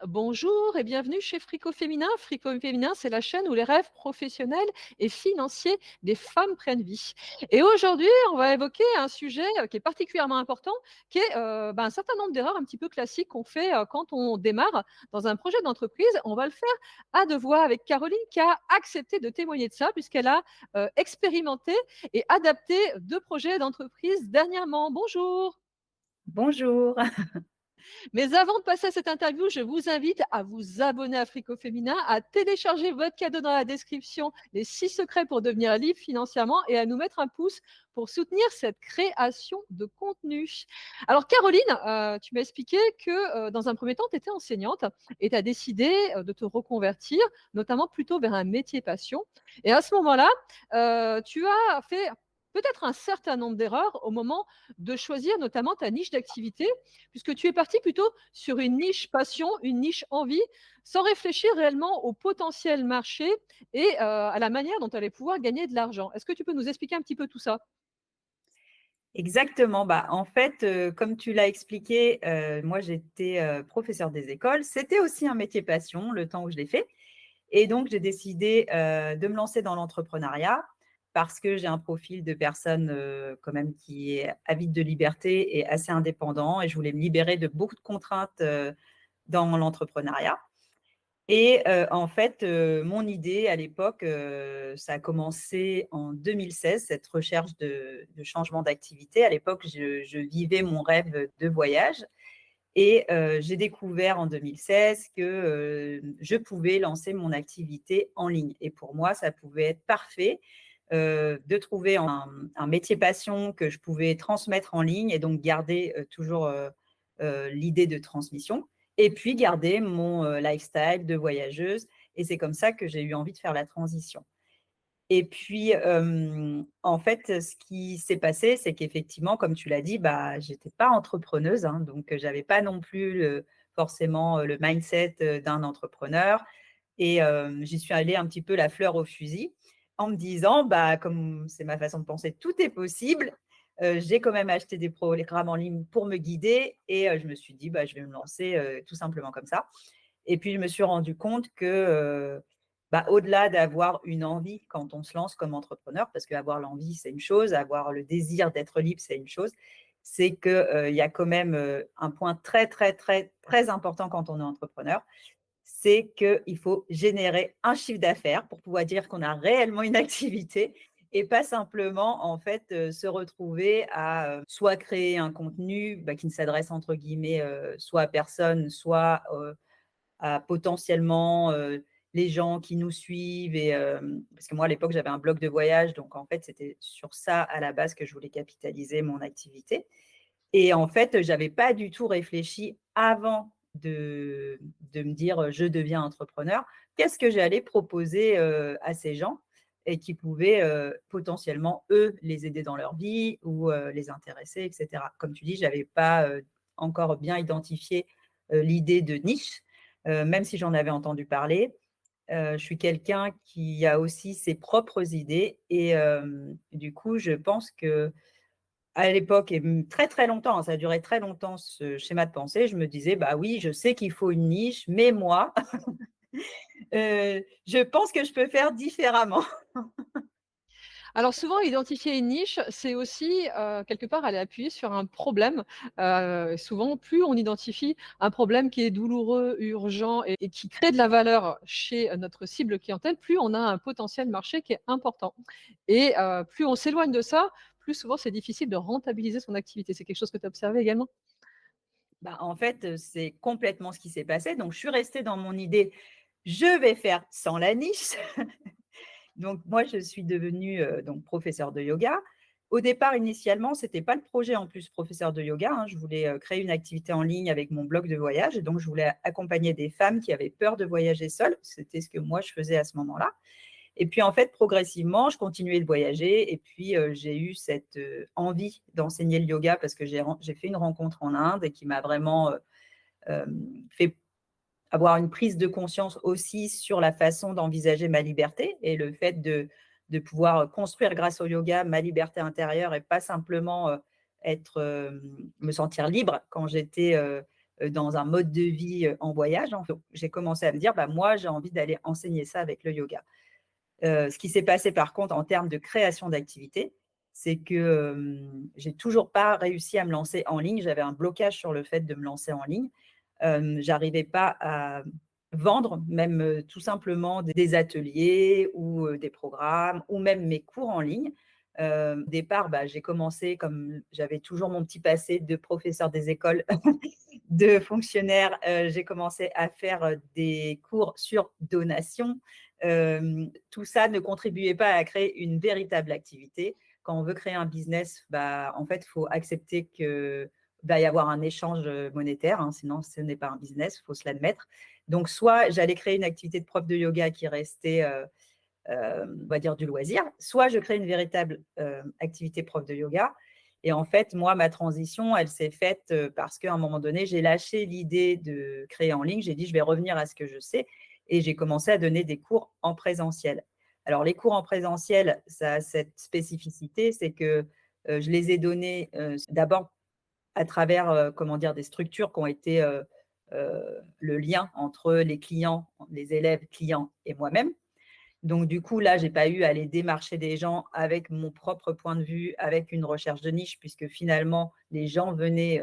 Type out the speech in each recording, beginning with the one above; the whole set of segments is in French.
Bonjour et bienvenue chez Frico Féminin. Frico Féminin, c'est la chaîne où les rêves professionnels et financiers des femmes prennent vie. Et aujourd'hui, on va évoquer un sujet qui est particulièrement important, qui est un certain nombre d'erreurs un petit peu classiques qu'on fait quand on démarre dans un projet d'entreprise. On va le faire à deux voix avec Caroline qui a accepté de témoigner de ça puisqu'elle a expérimenté et adapté deux projets d'entreprise dernièrement. Bonjour. Bonjour. Mais avant de passer à cette interview, je vous invite à vous abonner à Frico Féminin, à télécharger votre cadeau dans la description, les 6 secrets pour devenir libre financièrement et à nous mettre un pouce pour soutenir cette création de contenu. Alors Caroline, tu m'as expliqué que dans un premier temps, tu étais enseignante et tu as décidé de te reconvertir, notamment plutôt vers un métier passion. Et à ce moment-là, tu as fait peut-être un certain nombre d'erreurs au moment de choisir notamment ta niche d'activité puisque tu es parti plutôt sur une niche passion, une niche envie, sans réfléchir réellement au potentiel marché et à la manière dont tu allais pouvoir gagner de l'argent. Est-ce que tu peux nous expliquer un petit peu tout ça? Exactement. En fait, comme tu l'as expliqué, moi, j'étais, professeure des écoles. C'était aussi un métier passion, le temps où je l'ai fait et donc j'ai décidé, de me lancer dans l'entrepreneuriat parce que j'ai un profil de personne, quand même qui est avide de liberté et assez indépendant et je voulais me libérer de beaucoup de contraintes, dans l'entrepreneuriat. Et en fait, mon idée à l'époque, ça a commencé en 2016, cette recherche de changement d'activité. À l'époque, je vivais mon rêve de voyage et j'ai découvert en 2016 que, je pouvais lancer mon activité en ligne et pour moi, ça pouvait être parfait, de trouver un métier passion que je pouvais transmettre en ligne et donc garder, toujours, l'idée de transmission et puis garder mon, lifestyle de voyageuse et c'est comme ça que j'ai eu envie de faire la transition. Et puis, en fait, ce qui s'est passé, c'est qu'effectivement, comme tu l'as dit, j'étais pas entrepreneuse, hein, donc j'avais pas non plus forcément le mindset d'un entrepreneur et j'y suis allée un petit peu la fleur au fusil en me disant, comme c'est ma façon de penser, tout est possible. J'ai quand même acheté des programmes en ligne pour me guider et je me suis dit: «Je vais me lancer, tout simplement comme ça». Et puis, je me suis rendu compte que, au-delà d'avoir une envie quand on se lance comme entrepreneur, parce qu'avoir l'envie, c'est une chose, avoir le désir d'être libre, c'est une chose, c'est que, il y a quand même, un point très, très, très, très important quand on est entrepreneur, c'est qu'il faut générer un chiffre d'affaires pour pouvoir dire qu'on a réellement une activité et pas simplement, en fait, se retrouver à, soit créer un contenu, qui ne s'adresse entre guillemets, soit à personne, soit, à potentiellement, les gens qui nous suivent et parce que moi, à l'époque, j'avais un blog de voyage, donc en fait, c'était sur ça, à la base, que je voulais capitaliser mon activité et en fait, j'avais pas du tout réfléchi avant de me dire, «Je deviens entrepreneur». Qu'est-ce que j'allais proposer, à ces gens et qui pouvaient, potentiellement, eux, les aider dans leur vie ou les intéresser et cetera. Comme tu dis, j'avais pas, encore bien identifié, l'idée de niche, même si j'en avais entendu parler. Je suis quelqu'un qui a aussi ses propres idées et du coup, je pense que à l'époque et très, très longtemps, hein, ça a duré très longtemps ce schéma de pensée, je me disais: «Bah oui, je sais qu'il faut une niche, mais moi, je pense que je peux faire différemment». Alors souvent, identifier une niche, c'est aussi, quelque part aller appuyer sur un problème. Souvent, plus on identifie un problème qui est douloureux, urgent et qui crée de la valeur chez notre cible clientèle, plus on a un potentiel marché qui est important et plus on s'éloigne de ça, plus souvent c'est difficile de rentabiliser son activité. C'est quelque chose que tu as observé également? En fait, c'est complètement ce qui s'est passé. Donc je suis restée dans mon idée: «Je vais faire sans la niche». Donc moi, je suis devenue, donc professeure de yoga. Au départ, initialement, c'était pas le projet en plus professeur de yoga, hein. Je voulais, créer une activité en ligne avec mon blog de voyage et donc je voulais accompagner des femmes qui avaient peur de voyager seules. C'était ce que moi je faisais à ce moment-là et puis en fait, progressivement, je continuais de voyager et puis, j'ai eu cette, envie d'enseigner le yoga parce que j'ai fait une rencontre en Inde et qui m'a vraiment, fait avoir une prise de conscience aussi sur la façon d'envisager ma liberté et le fait de pouvoir construire grâce au yoga ma liberté intérieure et pas simplement, me sentir libre quand j'étais, dans un mode de vie en voyage. Donc, j'ai commencé à me dire, moi, j'ai envie d'aller enseigner ça avec le yoga. Ce qui s'est passé par contre en termes de création d'activités, c'est que j'ai toujours pas réussi à me lancer en ligne. J'avais un blocage sur le fait de me lancer en ligne. J'arrivais pas à vendre même tout simplement des ateliers ou des programmes ou même mes cours en ligne. Au départ, j'ai commencé comme j'avais toujours mon petit passé de professeur des écoles, de fonctionnaire. J'ai commencé à faire des cours sur donation. Tout ça ne contribuait pas à créer une véritable activité. Quand on veut créer un business, en fait, il faut accepter qu'il va y avoir un échange monétaire, hein, sinon ce n'est pas un business, il faut se l'admettre. Donc, soit j'allais créer une activité de prof de yoga qui restait, on va dire, du loisir, soit je crée une véritable activité prof de yoga. Et en fait, moi, ma transition, elle s'est faite parce qu'à un moment donné, j'ai lâché l'idée de créer en ligne. J'ai dit, je vais revenir à ce que je sais. Et j'ai commencé à donner des cours en présentiel. Alors, les cours en présentiel, ça a cette spécificité, c'est que je les ai donnés d'abord à travers, comment dire, des structures qui ont été le lien entre les clients, les élèves, clients et moi-même. Donc, du coup, là, je n'ai pas eu à aller démarcher des gens avec mon propre point de vue, avec une recherche de niche, puisque finalement, les gens venaient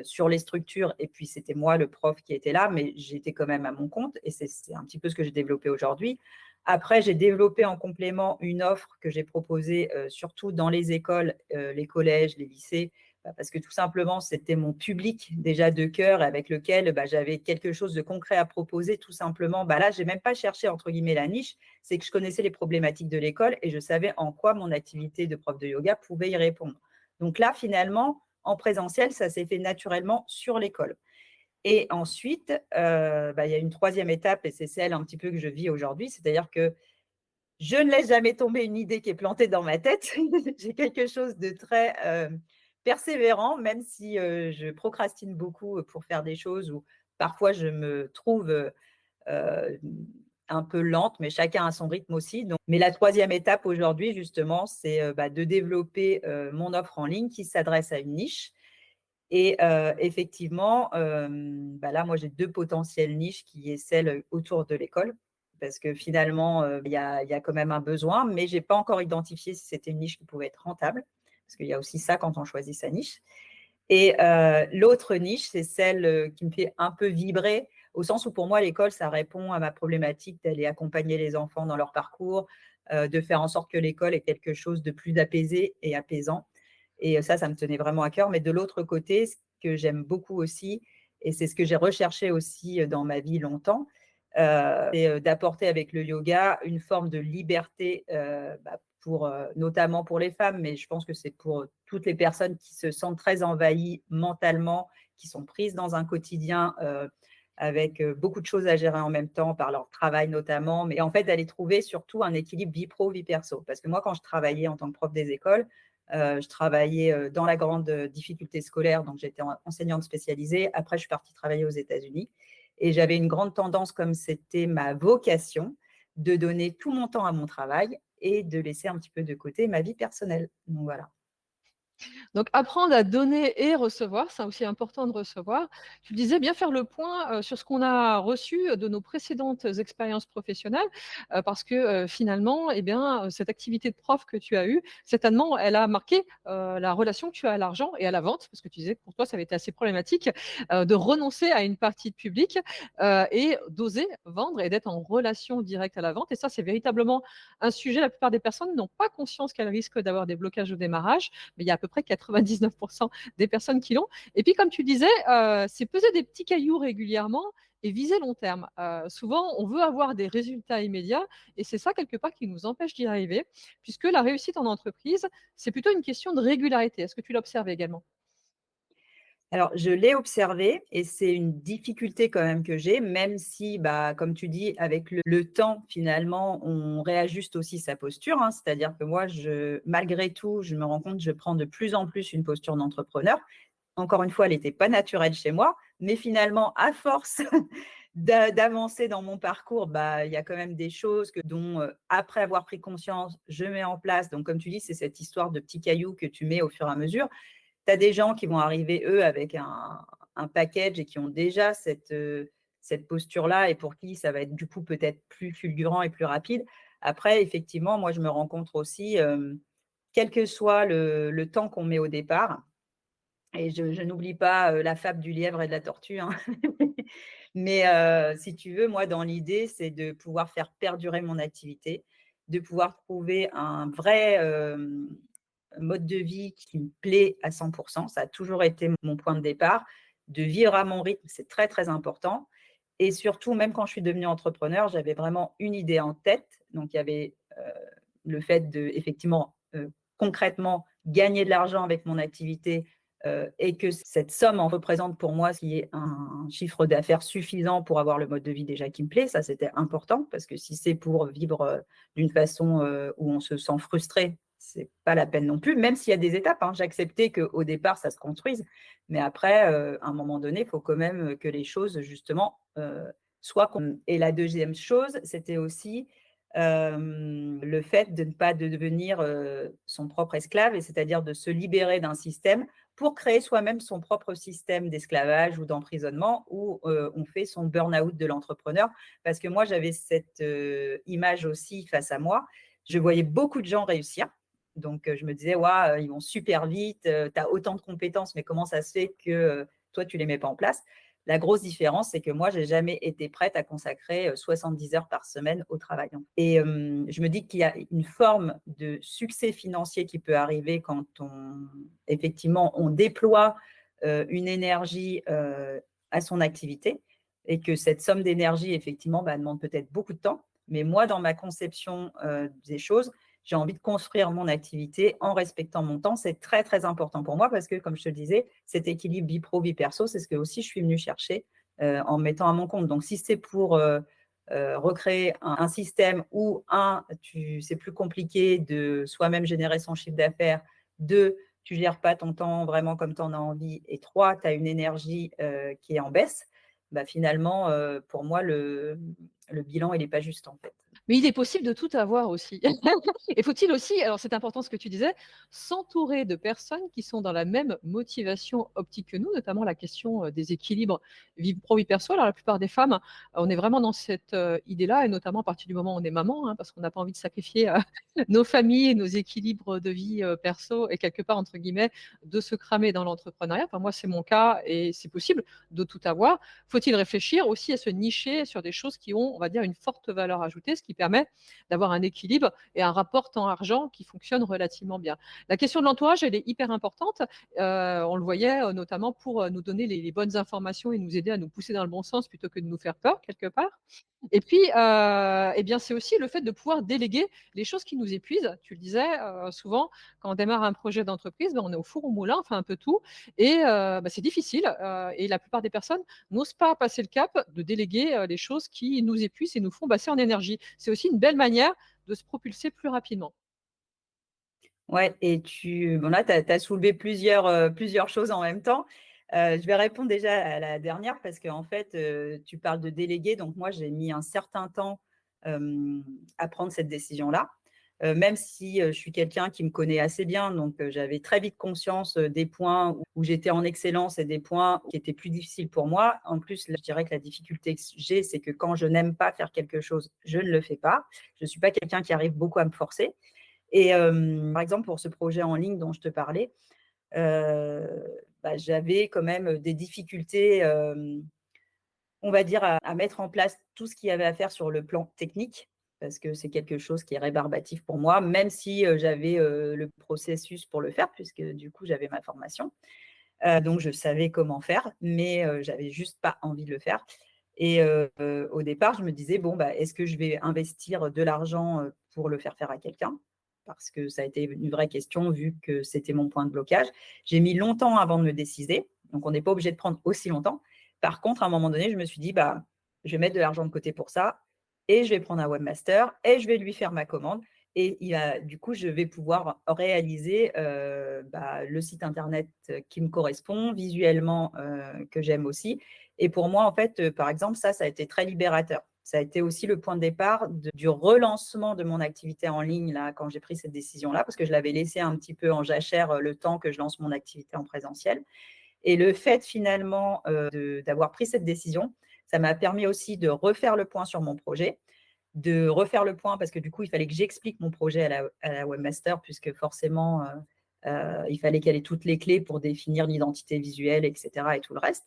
sur les structures et puis c'était moi, le prof, qui était là, mais j'étais quand même à mon compte et c'est un petit peu ce que j'ai développé aujourd'hui. Après, j'ai développé en complément une offre que j'ai proposée surtout dans les écoles, les collèges, les lycées, parce que tout simplement, c'était mon public déjà de cœur avec lequel j'avais quelque chose de concret à proposer. Tout simplement, là, je n'ai même pas cherché, entre guillemets, la niche, c'est que je connaissais les problématiques de l'école et je savais en quoi mon activité de prof de yoga pouvait y répondre. Donc là, finalement, en présentiel, ça s'est fait naturellement sur l'école. Et ensuite, il y a une troisième étape et c'est celle un petit peu que je vis aujourd'hui, c'est-à-dire que je ne laisse jamais tomber une idée qui est plantée dans ma tête. J'ai quelque chose de très persévérant, même si je procrastine beaucoup pour faire des choses ou parfois je me trouve un peu lente, mais chacun a son rythme aussi. Donc, mais la troisième étape aujourd'hui, justement, c'est de développer mon offre en ligne qui s'adresse à une niche. Et effectivement, là, moi, j'ai deux potentielles niches qui est celle autour de l'école, parce que finalement, il y a quand même un besoin, mais je n'ai pas encore identifié si c'était une niche qui pouvait être rentable, parce qu'il y a aussi ça quand on choisit sa niche. Et l'autre niche, c'est celle qui me fait un peu vibrer, au sens où pour moi, l'école, ça répond à ma problématique d'aller accompagner les enfants dans leur parcours, de faire en sorte que l'école est quelque chose de plus apaisé et apaisant. Et ça me tenait vraiment à cœur. Mais de l'autre côté, ce que j'aime beaucoup aussi, et c'est ce que j'ai recherché aussi dans ma vie longtemps, c'est d'apporter avec le yoga une forme de liberté notamment pour les femmes, mais je pense que c'est pour toutes les personnes qui se sentent très envahies mentalement, qui sont prises dans un quotidien avec beaucoup de choses à gérer en même temps, par leur travail notamment, mais en fait d'aller trouver surtout un équilibre vie pro, vie perso. Parce que moi, quand je travaillais en tant que prof des écoles, je travaillais dans la grande difficulté scolaire, donc j'étais enseignante spécialisée. Après, je suis partie travailler aux États-Unis et j'avais une grande tendance, comme c'était ma vocation, de donner tout mon temps à mon travail et de laisser un petit peu de côté ma vie personnelle. Donc voilà. Donc apprendre à donner et recevoir, c'est aussi important de recevoir. Tu disais bien faire le point sur ce qu'on a reçu de nos précédentes expériences professionnelles, parce que finalement, eh bien, cette activité de prof que tu as eue, certainement, elle a marqué la relation que tu as à l'argent et à la vente, parce que tu disais que pour toi, ça avait été assez problématique de renoncer à une partie de public et d'oser vendre et d'être en relation directe à la vente. Et ça, c'est véritablement un sujet. La plupart des personnes n'ont pas conscience qu'elles risquent d'avoir des blocages au démarrage, mais il y a à peu près 99% des personnes qui l'ont. Et puis, comme tu disais, c'est peser des petits cailloux régulièrement et viser long terme. Souvent, on veut avoir des résultats immédiats et c'est ça, quelque part, qui nous empêche d'y arriver, puisque la réussite en entreprise, c'est plutôt une question de régularité. Est-ce que tu l'observes également? Alors, je l'ai observé et c'est une difficulté quand même que j'ai, même si, comme tu dis, avec le temps, finalement, on réajuste aussi sa posture, hein. C'est-à-dire que moi, malgré tout, je me rends compte que je prends de plus en plus une posture d'entrepreneur. Encore une fois, elle n'était pas naturelle chez moi, mais finalement, à force d'avancer dans mon parcours, il y a quand même des choses dont, après avoir pris conscience, je mets en place. Donc, comme tu dis, c'est cette histoire de petits cailloux que tu mets au fur et à mesure. Tu as des gens qui vont arriver, eux, avec un package et qui ont déjà cette posture-là et pour qui ça va être du coup peut-être plus fulgurant et plus rapide. Après, effectivement, moi, je me rencontre aussi, quel que soit le temps qu'on met au départ, et je n'oublie pas la fable du lièvre et de la tortue, hein. Mais si tu veux, moi, dans l'idée, c'est de pouvoir faire perdurer mon activité, de pouvoir trouver un vrai mode de vie qui me plaît à 100%. Ça a toujours été mon point de départ. De vivre à mon rythme, c'est très, très important. Et surtout, même quand je suis devenue entrepreneur, j'avais vraiment une idée en tête. Donc, il y avait le fait de, effectivement, concrètement, gagner de l'argent avec mon activité et que cette somme en représente pour moi ce qui est un chiffre d'affaires suffisant pour avoir le mode de vie déjà qui me plaît. Ça, c'était important parce que si c'est pour vivre d'une façon où on se sent frustré, c'est pas la peine non plus, même s'il y a des étapes. Hein. J'acceptais qu'au départ, ça se construise, mais après, à un moment donné, il faut quand même que les choses, justement, soient. Et la deuxième chose, c'était aussi le fait de ne pas devenir son propre esclave, et c'est-à-dire de se libérer d'un système pour créer soi-même son propre système d'esclavage ou d'emprisonnement où on fait son burn-out de l'entrepreneur. Parce que moi, j'avais cette image aussi face à moi. Je voyais beaucoup de gens réussir. Donc, je me disais, ouais, ils vont super vite, tu as autant de compétences, mais comment ça se fait que toi, tu ne les mets pas en place? La grosse différence, c'est que moi, je n'ai jamais été prête à consacrer 70 heures par semaine au travail. Et je me dis qu'il y a une forme de succès financier qui peut arriver quand effectivement, on déploie une énergie à son activité et que cette somme d'énergie, effectivement, demande peut-être beaucoup de temps. Mais moi, dans ma conception des choses, j'ai envie de construire mon activité en respectant mon temps. C'est très, très important pour moi parce que, comme je te le disais, cet équilibre vie pro, vie perso, c'est ce que aussi je suis venue chercher en me mettant à mon compte. Donc, si c'est pour recréer un système où, c'est plus compliqué de soi-même générer son chiffre d'affaires, deux, tu ne gères pas ton temps vraiment comme tu en as envie, et trois, tu as une énergie qui est en baisse, finalement, pour moi, le bilan, il n'est pas juste en fait. Mais il est possible de tout avoir aussi. Et faut-il aussi, alors c'est important ce que tu disais, s'entourer de personnes qui sont dans la même motivation optique que nous, notamment la question des équilibres vie pro, vie perso. Alors la plupart des femmes, on est vraiment dans cette idée-là, et notamment à partir du moment où on est maman, hein, parce qu'on n'a pas envie de sacrifier nos familles, nos équilibres de vie perso, et quelque part, entre guillemets, de se cramer dans l'entrepreneuriat. Enfin, moi, c'est mon cas, et c'est possible de tout avoir. Faut-il réfléchir aussi à se nicher sur des choses qui ont, on va dire, une forte valeur ajoutée, ce qui permet d'avoir un équilibre et un rapport temps-argent qui fonctionne relativement bien. La question de l'entourage, elle est hyper importante. On le voyait notamment pour nous donner les bonnes informations et nous aider à nous pousser dans le bon sens plutôt que de nous faire peur quelque part. Et puis, eh bien, c'est aussi le fait de pouvoir déléguer les choses qui nous épuisent. Tu le disais, souvent, quand on démarre un projet d'entreprise, on est au four au moulin, on fait un peu tout, et c'est difficile. Et la plupart des personnes n'osent pas passer le cap de déléguer les choses qui nous épuisent et nous font passer en énergie. C'est aussi une belle manière de se propulser plus rapidement. Ouais, et là, tu as soulevé plusieurs choses en même temps. Je vais répondre déjà à la dernière parce qu'en fait, tu parles de déléguer. Donc, moi, j'ai mis un certain temps à prendre cette décision-là, même si je suis quelqu'un qui me connaît assez bien. Donc, j'avais très vite conscience des points où j'étais en excellence et des points qui étaient plus difficiles pour moi. En plus, là, je dirais que la difficulté que j'ai, c'est que quand je n'aime pas faire quelque chose, je ne le fais pas. Je ne suis pas quelqu'un qui arrive beaucoup à me forcer. Et par exemple, pour ce projet en ligne dont je te parlais, j'avais quand même des difficultés, on va dire, à mettre en place tout ce qu'il y avait à faire sur le plan technique, parce que c'est quelque chose qui est rébarbatif pour moi, même si j'avais le processus pour le faire, puisque du coup, j'avais ma formation. Donc, je savais comment faire, mais j'avais juste pas envie de le faire. Et au départ, je me disais, bon, est-ce que je vais investir de l'argent pour le faire faire à quelqu'un? Parce que ça a été une vraie question vu que c'était mon point de blocage. J'ai mis longtemps avant de me décider, donc on n'est pas obligé de prendre aussi longtemps. Par contre, à un moment donné, je me suis dit, je vais mettre de l'argent de côté pour ça et je vais prendre un webmaster et je vais lui faire ma commande. Et du coup, je vais pouvoir réaliser le site internet qui me correspond, visuellement que j'aime aussi. Et pour moi, en fait, par exemple, ça a été très libérateur. Ça a été aussi le point de départ du relancement de mon activité en ligne là, quand j'ai pris cette décision-là, parce que je l'avais laissé un petit peu en jachère le temps que je lance mon activité en présentiel. Et le fait finalement d'avoir pris cette décision, ça m'a permis aussi de refaire le point sur mon projet, de refaire le point parce que du coup, il fallait que j'explique mon projet à la webmaster puisque forcément, il fallait qu'elle ait toutes les clés pour définir l'identité visuelle, et cetera et tout le reste.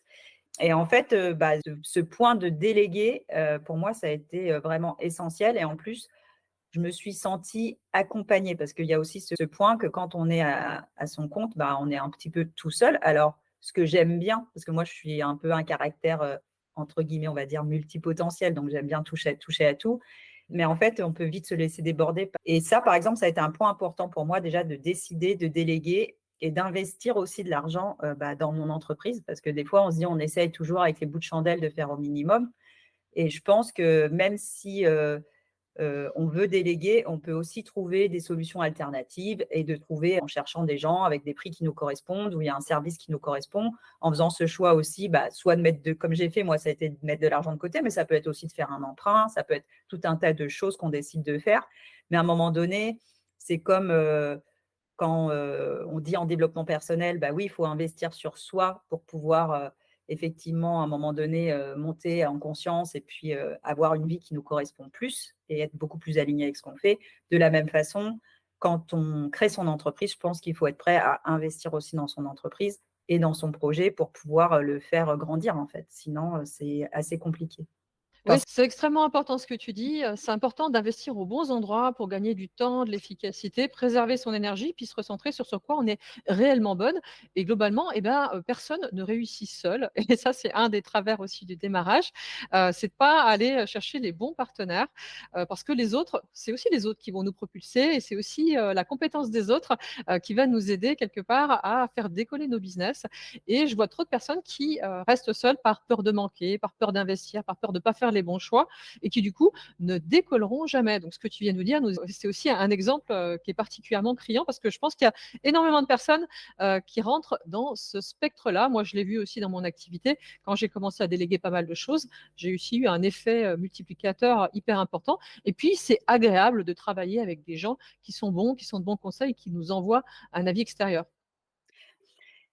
Et en fait, ce point de déléguer, pour moi, ça a été vraiment essentiel. Et en plus, je me suis sentie accompagnée parce qu'il y a aussi ce point que quand on est à son compte, bah, on est un petit peu tout seul. Alors, ce que j'aime bien, parce que moi, je suis un peu un caractère, entre guillemets, on va dire multipotentiel, donc j'aime bien toucher à tout. Mais en fait, on peut vite se laisser déborder. Et ça, par exemple, ça a été un point important pour moi déjà de décider de déléguer et d'investir aussi de l'argent dans mon entreprise. Parce que des fois, on se dit, on essaye toujours avec les bouts de chandelle de faire au minimum. Et je pense que même si on veut déléguer, on peut aussi trouver des solutions alternatives et de trouver en cherchant des gens avec des prix qui nous correspondent, où il y a un service qui nous correspond, en faisant ce choix aussi, soit de mettre comme j'ai fait, moi, ça a été de mettre de l'argent de côté, mais ça peut être aussi de faire un emprunt, ça peut être tout un tas de choses qu'on décide de faire. Mais à un moment donné, c'est comme quand on dit en développement personnel, oui, il faut investir sur soi pour pouvoir effectivement, à un moment donné, monter en conscience et puis avoir une vie qui nous correspond plus et être beaucoup plus aligné avec ce qu'on fait. De la même façon, quand on crée son entreprise, je pense qu'il faut être prêt à investir aussi dans son entreprise et dans son projet pour pouvoir le faire grandir, en fait. Sinon, c'est assez compliqué. Oui, Enfin, c'est extrêmement important ce que tu dis. C'est important d'investir aux bons endroits pour gagner du temps, de l'efficacité, préserver son énergie, puis se recentrer sur quoi on est réellement bonne. Et globalement, personne ne réussit seul. Et ça, c'est un des travers aussi du démarrage. C'est de pas aller chercher les bons partenaires, parce que les autres, c'est aussi les autres qui vont nous propulser et c'est aussi la compétence des autres qui va nous aider quelque part à faire décoller nos business. Et je vois trop de personnes qui restent seules par peur de manquer, par peur d'investir, par peur de ne pas faire les bons choix et qui du coup ne décolleront jamais. Donc ce que tu viens de nous dire, c'est aussi un exemple qui est particulièrement criant parce que je pense qu'il y a énormément de personnes qui rentrent dans ce spectre-là. Moi, je l'ai vu aussi dans mon activité. Quand j'ai commencé à déléguer pas mal de choses, j'ai aussi eu un effet multiplicateur hyper important. Et puis, c'est agréable de travailler avec des gens qui sont bons, qui sont de bons conseils, qui nous envoient un avis extérieur.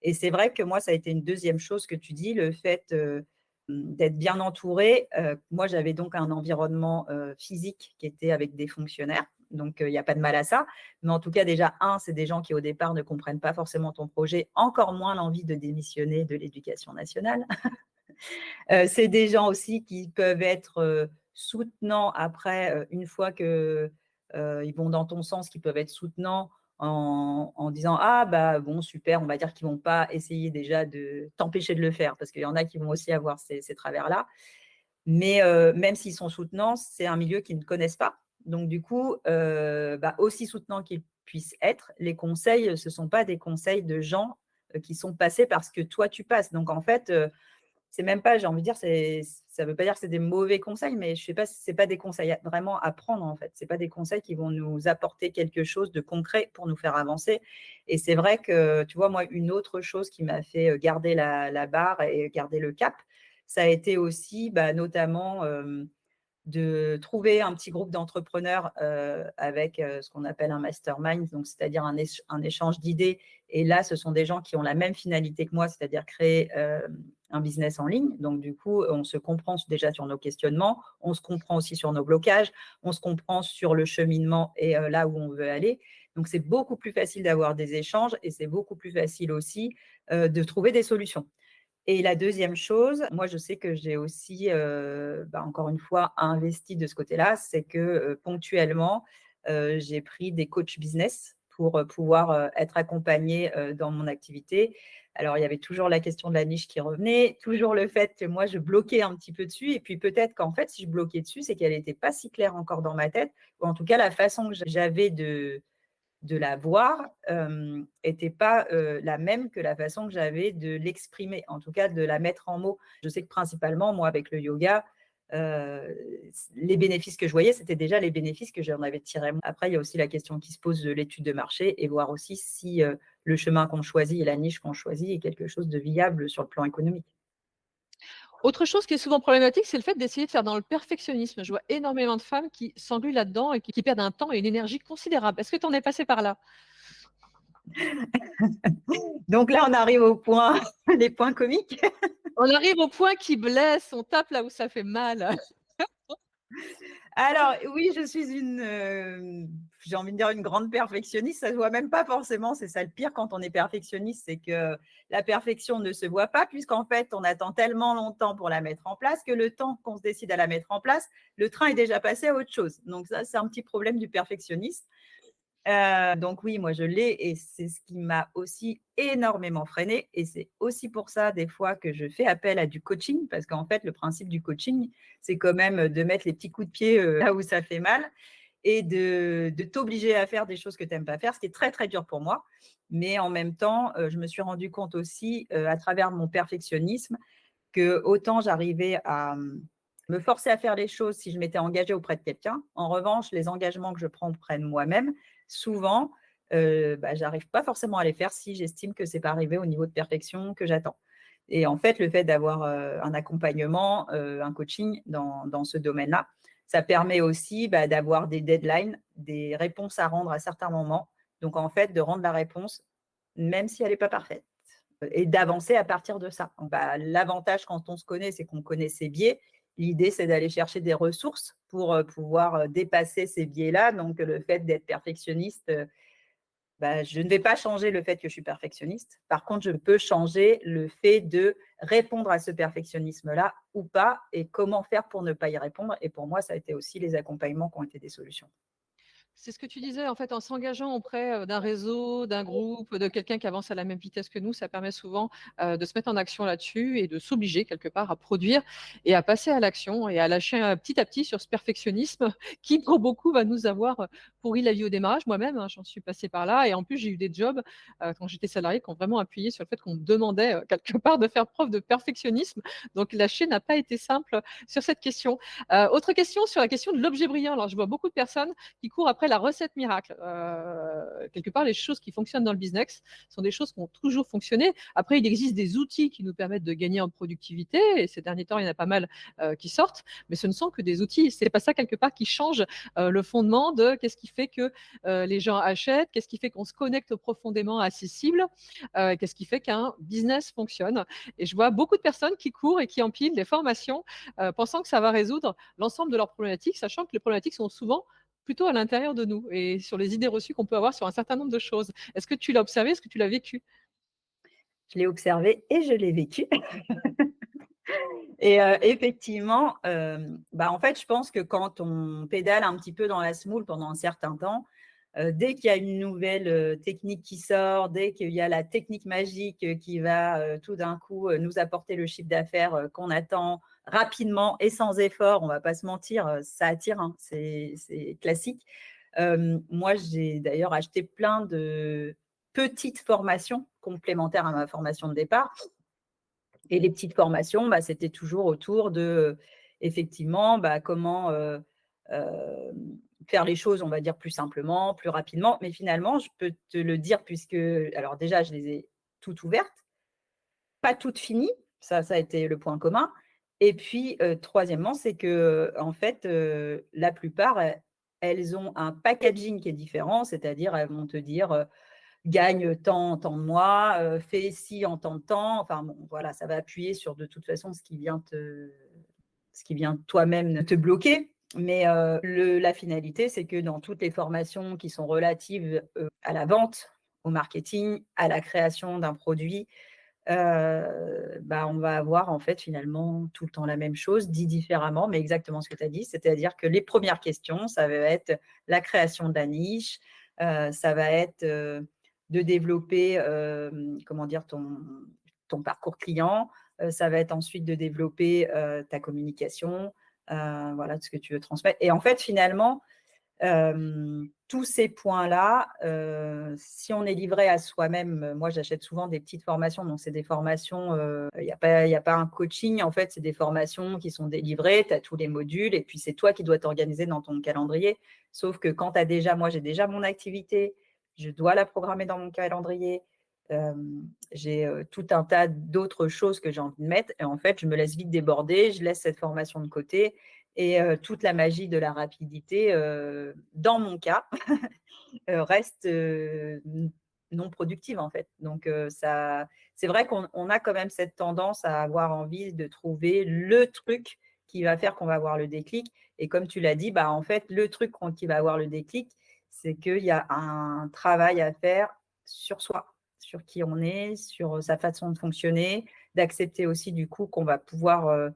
et c'est vrai que moi, ça a été une deuxième chose que tu dis, le fait, d'être bien entourée. Moi, j'avais donc un environnement, physique qui était avec des fonctionnaires, donc il y a pas de mal à ça. Mais en tout cas, déjà, c'est des gens qui, au départ, ne comprennent pas forcément ton projet, encore moins l'envie de démissionner de l'éducation nationale. C'est des gens aussi qui peuvent être, soutenants après, une fois que, ils vont dans ton sens, qui peuvent être soutenants en disant: «Ah bon super», on va dire qu'ils vont pas essayer déjà de t'empêcher de le faire, parce qu'il y en a qui vont aussi avoir ces travers-là. Mais même s'ils sont soutenants, c'est un milieu qu'ils ne connaissent pas. Donc du coup, aussi soutenants qu'ils puissent être, les conseils, ce ne sont pas des conseils de gens, qui sont passés parce que toi tu passes. Donc en fait, c'est même pas, j'ai envie de dire, ça veut pas dire que c'est des mauvais conseils, mais je sais pas, c'est pas des conseils vraiment à prendre, en fait. C'est pas des conseils qui vont nous apporter quelque chose de concret pour nous faire avancer. Et c'est vrai que, tu vois, moi, une autre chose qui m'a fait garder la barre et garder le cap, ça a été aussi, notamment, de trouver un petit groupe d'entrepreneurs avec ce qu'on appelle un mastermind, donc c'est-à-dire un échange d'idées. Et là, ce sont des gens qui ont la même finalité que moi, c'est-à-dire créer un business en ligne. Donc du coup, on se comprend déjà sur nos questionnements, on se comprend aussi sur nos blocages, on se comprend sur le cheminement et là où on veut aller. Donc c'est beaucoup plus facile d'avoir des échanges et c'est beaucoup plus facile aussi de trouver des solutions. Et la deuxième chose, moi, je sais que j'ai aussi, encore une fois, investi de ce côté-là, c'est que, ponctuellement, j'ai pris des coachs business pour, pouvoir, être accompagnée, dans mon activité. Alors, il y avait toujours la question de la niche qui revenait, toujours le fait que moi, je bloquais un petit peu dessus et puis peut-être qu'en fait, si je bloquais dessus, c'est qu'elle n'était pas si claire encore dans ma tête ou en tout cas, la façon que j'avais de la voir, était pas, la même que la façon que j'avais de l'exprimer, en tout cas de la mettre en mots. Je sais que principalement, moi, avec le yoga, heu, les bénéfices que je voyais, c'était déjà les bénéfices que j'en avais tirés. Après, il y a aussi la question qui se pose de l'étude de marché et voir aussi si, le chemin qu'on choisit et la niche qu'on choisit est quelque chose de viable sur le plan économique. Autre chose qui est souvent problématique, c'est le fait d'essayer de faire dans le perfectionnisme. Je vois énormément de femmes qui s'engluent là-dedans et qui perdent un temps et une énergie considérable. Est-ce que tu en es passé par là? Donc là, on arrive au point, les points comiques. On arrive au point qui blesse, on tape là où ça fait mal. Alors oui, je suis j'ai envie de dire une grande perfectionniste, ça ne se voit même pas forcément, c'est ça le pire quand on est perfectionniste, c'est que la perfection ne se voit pas puisqu'en fait, on attend tellement longtemps pour la mettre en place que le temps qu'on se décide à la mettre en place, le train est déjà passé à autre chose. Donc ça, c'est un petit problème du perfectionniste. Donc oui, moi je l'ai et c'est ce qui m'a aussi énormément freinée et c'est aussi pour ça des fois que je fais appel à du coaching parce qu'en fait le principe du coaching, c'est quand même de mettre les petits coups de pied là où ça fait mal et de t'obliger à faire des choses que tu n'aimes pas faire, ce qui est très très dur pour moi. Mais en même temps, je me suis rendu compte aussi à travers mon perfectionnisme que autant j'arrivais à me forcer à faire les choses si je m'étais engagée auprès de quelqu'un. En revanche, les engagements que je prends auprès de moi-même, souvent, j'arrive pas forcément à les faire si j'estime que c'est pas arrivé au niveau de perfection que j'attends. Et en fait, le fait d'avoir un accompagnement, un coaching dans ce domaine-là, ça permet aussi d'avoir des deadlines, des réponses à rendre à certains moments. Donc, en fait, de rendre la réponse, même si elle n'est pas parfaite et d'avancer à partir de ça. L'avantage quand on se connaît, c'est qu'on connaît ses biais. L'idée, c'est d'aller chercher des ressources pour pouvoir dépasser ces biais-là. Donc, le fait d'être perfectionniste, je ne vais pas changer le fait que je suis perfectionniste. Par contre, je peux changer le fait de répondre à ce perfectionnisme-là ou pas et comment faire pour ne pas y répondre. Et pour moi, ça a été aussi les accompagnements qui ont été des solutions. C'est ce que tu disais, en fait, en s'engageant auprès, d'un réseau, d'un groupe, de quelqu'un qui avance à la même vitesse que nous, ça permet souvent, de se mettre en action là-dessus et de s'obliger quelque part à produire et à passer à l'action et à lâcher, petit à petit sur ce perfectionnisme qui, pour beaucoup, va nous avoir, pourri la vie au démarrage. Moi-même, hein, j'en suis passée par là et en plus, j'ai eu des jobs, quand j'étais salariée qui ont vraiment appuyé sur le fait qu'on me demandait, quelque part de faire preuve de perfectionnisme. Donc lâcher n'a pas été simple, sur cette question. Autre question sur la question de l'objet brillant. Alors je vois beaucoup de personnes qui courent après la recette miracle. Quelque part, les choses qui fonctionnent dans le business sont des choses qui ont toujours fonctionné. Après, il existe des outils qui nous permettent de gagner en productivité, et ces derniers temps, il y en a pas mal qui sortent, mais ce ne sont que des outils. C'est pas ça, quelque part, qui change le fondement de qu'est-ce qui fait que les gens achètent, qu'est-ce qui fait qu'on se connecte profondément à ces cibles, qu'est-ce qui fait qu'un business fonctionne. Et je vois beaucoup de personnes qui courent et qui empilent des formations pensant que ça va résoudre l'ensemble de leurs problématiques, sachant que les problématiques sont souvent plutôt à l'intérieur de nous et sur les idées reçues qu'on peut avoir sur un certain nombre de choses. Est-ce que tu l'as observé? Est-ce que tu l'as vécu? Je l'ai observé et je l'ai vécu. Et effectivement, en fait, je pense que quand on pédale un petit peu dans la semoule pendant un certain temps, dès qu'il y a une nouvelle technique qui sort, dès qu'il y a la technique magique qui va tout d'un coup nous apporter le chiffre d'affaires qu'on attend rapidement et sans effort, on ne va pas se mentir, ça attire, hein, c'est classique. Moi, j'ai d'ailleurs acheté plein de petites formations complémentaires à ma formation de départ. Et les petites formations, c'était toujours autour de, effectivement, comment faire les choses, on va dire, plus simplement, plus rapidement. Mais finalement, je peux te le dire puisque, alors déjà, je les ai toutes ouvertes, pas toutes finies, ça a été le point commun. Et puis, troisièmement, c'est que en fait, la plupart, elles ont un packaging qui est différent, c'est-à-dire elles vont te dire gagne tant en tant de mois, fais ci en tant de temps. Enfin bon, voilà, ça va appuyer sur de toute façon ce qui vient toi-même te bloquer. Mais la finalité, c'est que dans toutes les formations qui sont relatives à la vente, au marketing, à la création d'un produit, on va avoir en fait finalement tout le temps la même chose, dit différemment, mais exactement ce que tu as dit, c'est-à-dire que les premières questions, ça va être la création de la niche, ça va être de développer comment dire, ton parcours client, ça va être ensuite de développer ta communication, voilà, ce que tu veux transmettre. Et en fait, finalement, tous ces points-là, si on est livré à soi-même, moi j'achète souvent des petites formations, donc c'est des formations, il n'y a pas un coaching, en fait c'est des formations qui sont délivrées, tu as tous les modules et puis c'est toi qui dois t'organiser dans ton calendrier, sauf que quand tu as déjà, moi j'ai déjà mon activité, je dois la programmer dans mon calendrier, j'ai tout un tas d'autres choses que j'ai envie de mettre et en fait je me laisse vite déborder, je laisse cette formation de côté et toute la magie de la rapidité, dans mon cas, reste non productive en fait. Donc c'est vrai qu'on a quand même cette tendance à avoir envie de trouver le truc qui va faire qu'on va avoir le déclic. Et comme tu l'as dit, bah, en fait, le truc qui va avoir le déclic, c'est qu'il y a un travail à faire sur soi, sur qui on est, sur sa façon de fonctionner, d'accepter aussi du coup qu'on va pouvoir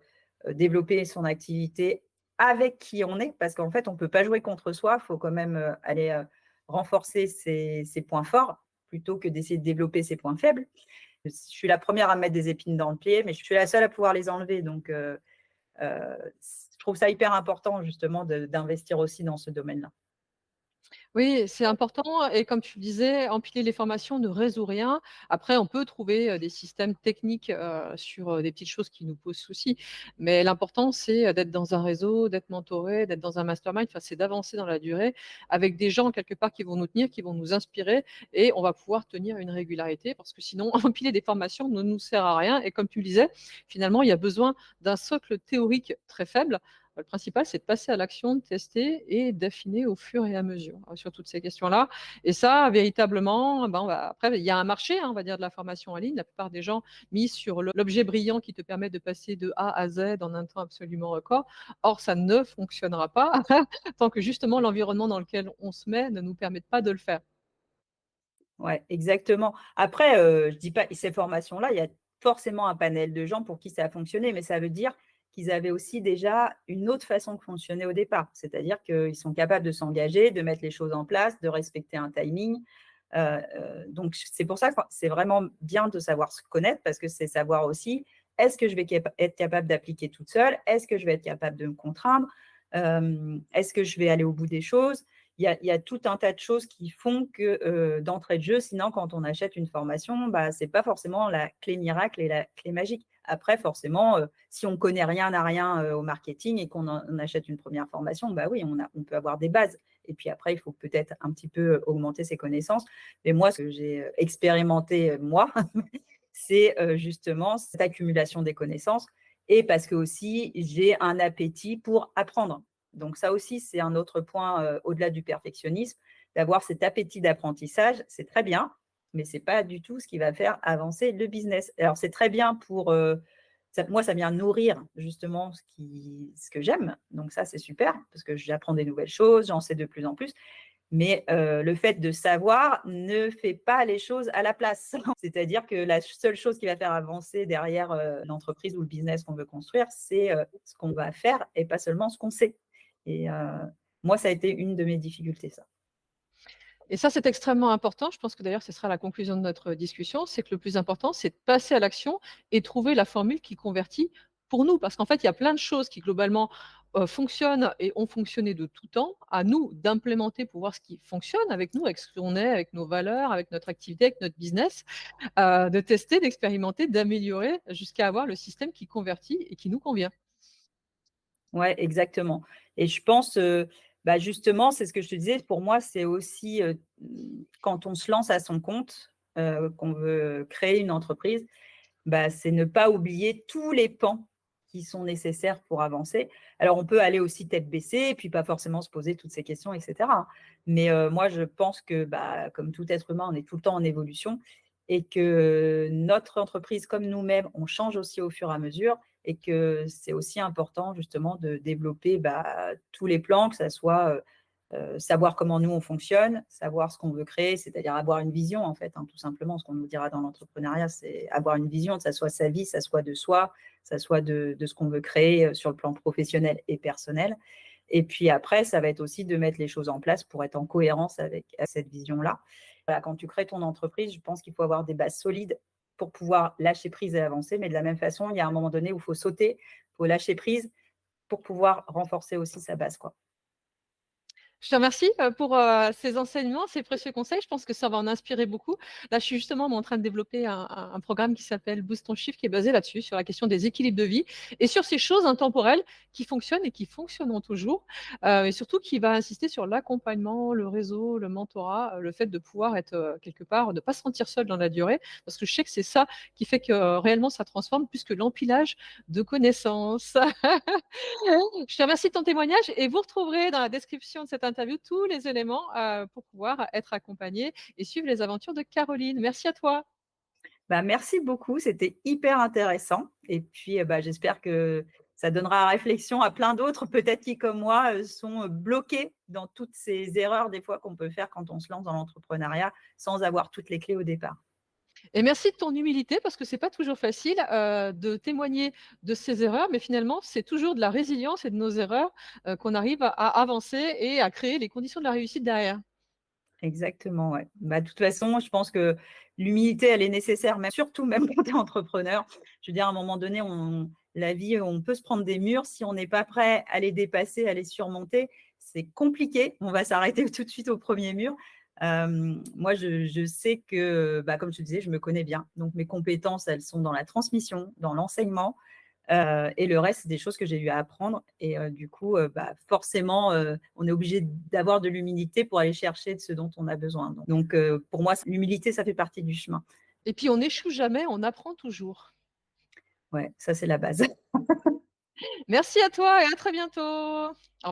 développer son activité avec qui on est, parce qu'en fait, on ne peut pas jouer contre soi, il faut quand même aller renforcer ses points forts plutôt que d'essayer de développer ses points faibles. Je suis la première à mettre des épines dans le pied, mais je suis la seule à pouvoir les enlever. Donc, je trouve ça hyper important justement d'investir aussi dans ce domaine-là. Oui, c'est important et comme tu le disais, empiler les formations ne résout rien. Après, on peut trouver, des systèmes techniques, sur, des petites choses qui nous posent souci. Mais l'important, c'est, d'être dans un réseau, d'être mentoré, d'être dans un mastermind, enfin, c'est d'avancer dans la durée avec des gens quelque part qui vont nous tenir, qui vont nous inspirer et on va pouvoir tenir une régularité parce que sinon empiler des formations ne nous sert à rien et comme tu le disais, finalement, il y a besoin d'un socle théorique très faible. Le principal, c'est de passer à l'action, de tester et d'affiner au fur et à mesure sur toutes ces questions-là. Et ça, véritablement, ben, après, il y a un marché, hein, on va dire, de la formation en ligne. La plupart des gens misent sur l'objet brillant qui te permet de passer de A à Z en un temps absolument record. Or, ça ne fonctionnera pas tant que justement l'environnement dans lequel on se met ne nous permet pas de le faire. Ouais, exactement. Après, je dis pas ces formations-là, il y a forcément un panel de gens pour qui ça a fonctionné, mais ça veut dire qu'ils avaient aussi déjà une autre façon de fonctionner au départ. C'est-à-dire qu'ils sont capables de s'engager, de mettre les choses en place, de respecter un timing. Donc c'est pour ça que c'est vraiment bien de savoir se connaître parce que c'est savoir aussi, est-ce que je vais être capable d'appliquer toute seule? Est-ce que je vais être capable de me contraindre? Est-ce que je vais aller au bout des choses? Il y a tout un tas de choses qui font que d'entrée de jeu, sinon, quand on achète une formation, bah, ce n'est pas forcément la clé miracle et la clé magique. Après, forcément, si on ne connaît rien à rien au marketing et qu'on achète une première formation, bah oui, on peut avoir des bases. Et puis après, il faut peut-être un petit peu augmenter ses connaissances. Mais moi, ce que j'ai expérimenté, moi, c'est justement cette accumulation des connaissances et parce que aussi, j'ai un appétit pour apprendre. Donc ça aussi, c'est un autre point au-delà du perfectionnisme, d'avoir cet appétit d'apprentissage, c'est très bien, mais ce n'est pas du tout ce qui va faire avancer le business. Alors c'est très bien pour, moi, ça vient nourrir justement ce que j'aime, donc ça c'est super, parce que j'apprends des nouvelles choses, j'en sais de plus en plus, mais le fait de savoir ne fait pas les choses à la place. C'est-à-dire que la seule chose qui va faire avancer derrière l'entreprise ou le business qu'on veut construire, c'est ce qu'on va faire et pas seulement ce qu'on sait. Et moi, ça a été une de mes difficultés, ça. Et ça, c'est extrêmement important. Je pense que d'ailleurs, ce sera la conclusion de notre discussion. C'est que le plus important, c'est de passer à l'action et trouver la formule qui convertit pour nous. Parce qu'en fait, il y a plein de choses qui, globalement, fonctionnent et ont fonctionné de tout temps. À nous d'implémenter pour voir ce qui fonctionne avec nous, avec ce qu'on est, avec nos valeurs, avec notre activité, avec notre business, de tester, d'expérimenter, d'améliorer jusqu'à avoir le système qui convertit et qui nous convient. Ouais, exactement. Et je pense, bah, justement, c'est ce que je te disais, pour moi, c'est aussi quand on se lance à son compte, qu'on veut créer une entreprise, bah, c'est ne pas oublier tous les pans qui sont nécessaires pour avancer. Alors, on peut aller aussi tête baissée et puis pas forcément se poser toutes ces questions, etc. Hein. Mais moi, je pense que, bah, comme tout être humain, on est tout le temps en évolution et que notre entreprise, comme nous-mêmes, on change aussi au fur et à mesure et que c'est aussi important justement de développer bah, tous les plans, que ça soit savoir comment nous on fonctionne, savoir ce qu'on veut créer, c'est-à-dire avoir une vision en fait, hein, tout simplement. Ce qu'on nous dira dans l'entrepreneuriat, c'est avoir une vision, que ça soit sa vie, ça soit de soi, ça soit de ce qu'on veut créer sur le plan professionnel et personnel. Et puis après, ça va être aussi de mettre les choses en place pour être en cohérence avec cette vision-là. Voilà, quand tu crées ton entreprise, je pense qu'il faut avoir des bases solides pour pouvoir lâcher prise et avancer. Mais de la même façon, il y a un moment donné où il faut sauter, il faut lâcher prise pour pouvoir renforcer aussi sa base, quoi. Je te remercie pour ces enseignements, ces précieux conseils. Je pense que ça va en inspirer beaucoup. Là, je suis justement en train de développer un programme qui s'appelle Boost ton chiffre, qui est basé là-dessus, sur la question des équilibres de vie et sur ces choses intemporelles qui fonctionnent et qui fonctionneront toujours. Et surtout, qui va insister sur l'accompagnement, le réseau, le mentorat, le fait de pouvoir être quelque part, de ne pas se sentir seul dans la durée. Parce que je sais que c'est ça qui fait que réellement ça transforme plus que l'empilage de connaissances. Je te remercie de ton témoignage et vous retrouverez dans la description de cette interview tous les éléments pour pouvoir être accompagné et suivre les aventures de Caroline. Merci à toi. Bah, merci beaucoup, c'était hyper intéressant et puis, bah, j'espère que ça donnera réflexion à plein d'autres, peut-être qui, comme moi, sont, bloqués dans toutes ces erreurs des fois qu'on peut faire quand on se lance dans l'entrepreneuriat sans avoir toutes les clés au départ. Et merci de ton humilité parce que c'est pas toujours facile, de témoigner de ses erreurs, mais finalement, c'est toujours de la résilience et de nos erreurs, qu'on arrive à avancer et à créer les conditions de la réussite derrière. Exactement, ouais. Bah, de toute façon, je pense que l'humilité, elle est nécessaire, même surtout même quand tu es entrepreneur. Je veux dire, à un moment donné, la vie, on peut se prendre des murs. Si on n'est pas prêt à les dépasser, à les surmonter, c'est compliqué. On va s'arrêter tout de suite au premier mur. Moi, je sais que, bah, comme je te disais, je me connais bien. Donc, mes compétences, elles sont dans la transmission, dans l'enseignement. Et le reste, c'est des choses que j'ai eu à apprendre et du coup, bah, forcément, on est obligé d'avoir de l'humilité pour aller chercher de ce dont on a besoin. Donc pour moi, l'humilité, ça fait partie du chemin. Et puis on n'échoue jamais, on apprend toujours. Ouais, ça, c'est la base. Merci à toi et à très bientôt.